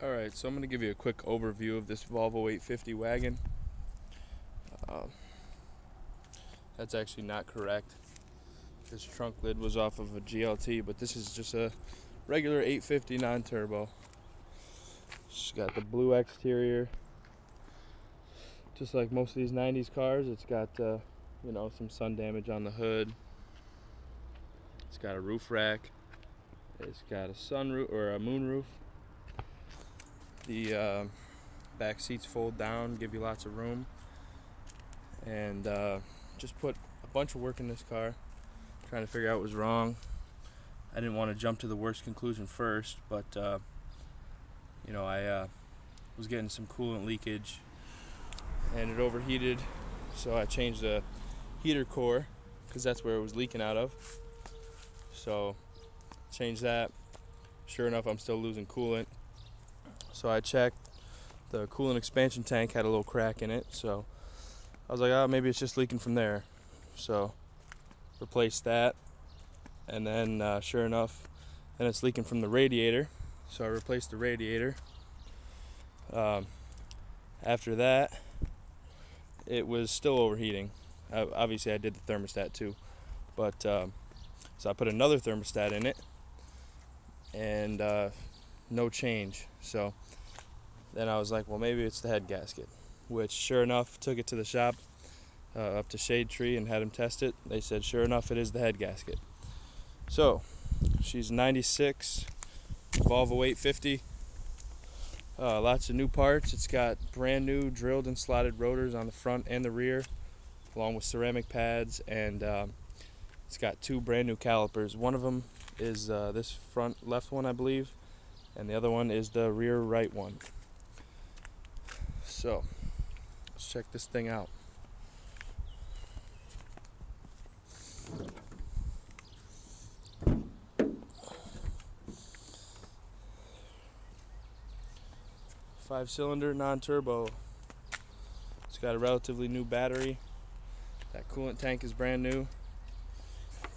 Alright, so I'm going to give you a quick overview of this Volvo 850 wagon. That's actually not correct. This trunk lid was off of a GLT, but this is just a regular 850 non-turbo. It's got the blue exterior, just like most of these 90s cars. It's got some sun damage on the hood. It's got a roof rack. It's got a sunroof or a moonroof. The back seats fold down, give you lots of room, and just put a bunch of work in this car, trying to figure out what was wrong. I didn't want to jump to the worst conclusion first, but I was getting some coolant leakage, and it overheated, so I changed the heater core because that's where it was leaking out of. So changed that. Sure enough, I'm still losing coolant. So I checked, the coolant expansion tank had a little crack in it, so I was like, oh, maybe it's just leaking from there. So replaced that, and then sure enough, then it's leaking from the radiator, so I replaced the radiator. After that, it was still overheating. Obviously I did the thermostat too, but so I put another thermostat in it, and no change. So then I was like, well, maybe it's the head gasket, which sure enough, took it to the shop up to Shade Tree and had them test it. They said sure enough, it is the head gasket. So she's 96 Volvo 850. Lots of new parts. It's got brand new drilled and slotted rotors on the front and the rear, along with ceramic pads, and it's got two brand new calipers. One of them is this front left one, I believe, and the other one is the rear right one. So let's check this thing out. Five-cylinder non-turbo. It's got a relatively new battery. That coolant tank is brand new.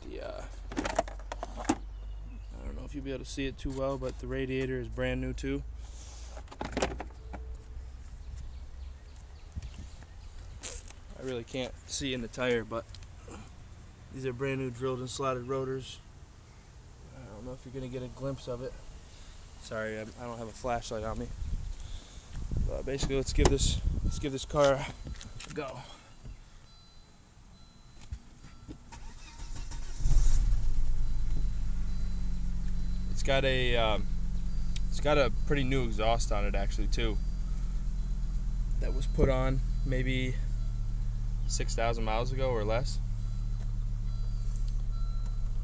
I don't know if you'll be able to see it too well, but the radiator is brand new too. I really can't see in the tire, but these are brand new drilled and slotted rotors. I don't know if you're gonna get a glimpse of it. Sorry, I don't have a flashlight on me. But basically, let's give this car a go. It's got a pretty new exhaust on it actually too. That was put on maybe 6,000 miles ago or less.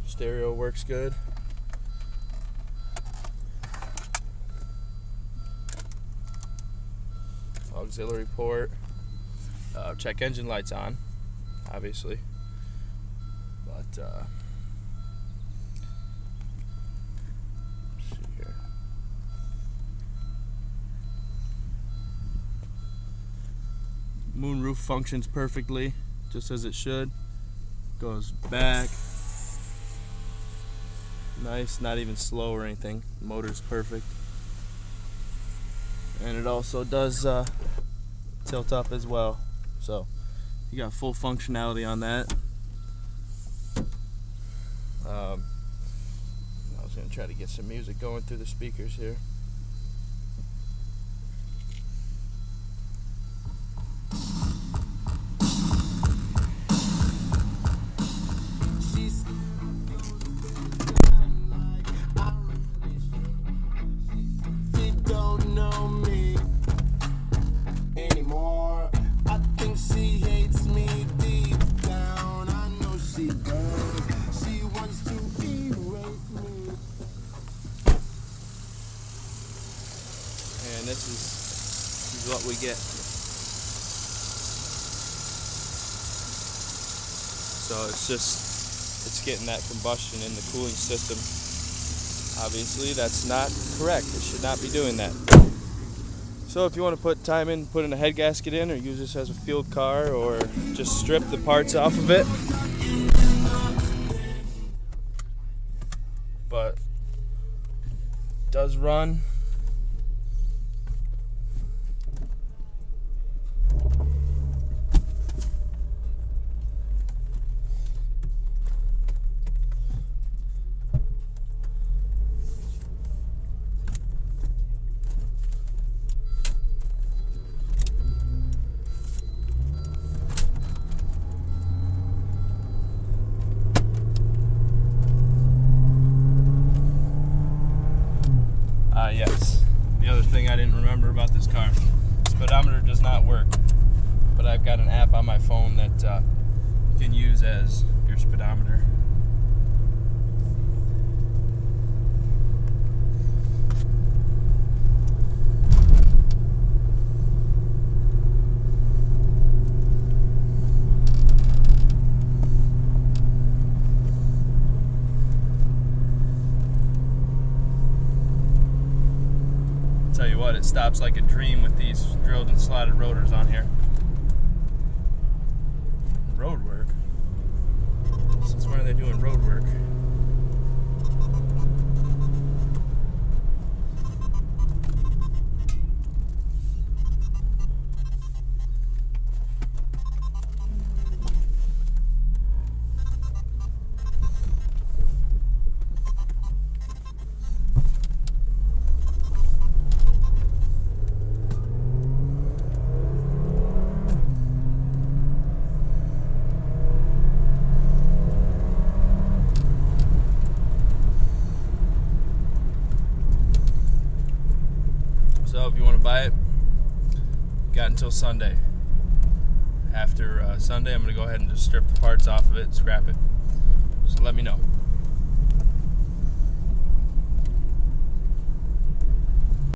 Stereo works good. Auxiliary port. Check engine lights on, obviously. But let's see here. Moonroof functions perfectly, just as it should. Goes back. Nice, not even slow or anything. The motor's perfect. And it also does tilt up as well. So you got full functionality on that. I was going to try to get some music going through the speakers here. And this is what we get. So it's getting that combustion in the cooling system. Obviously that's not correct. It should not be doing that. So if you want to put time in putting a head gasket in, or use this as a field car, or just strip the parts off of it, but it does run. Yes. The other thing I didn't remember about this car, speedometer does not work, but I've got an app on my phone that you can use as your speedometer. Tell you what, it stops like a dream with these drilled and slotted rotors on here. Road work? Since when are they doing road work? So if you want to buy it, you got until Sunday. After Sunday, I'm going to go ahead and just strip the parts off of it and scrap it. So let me know.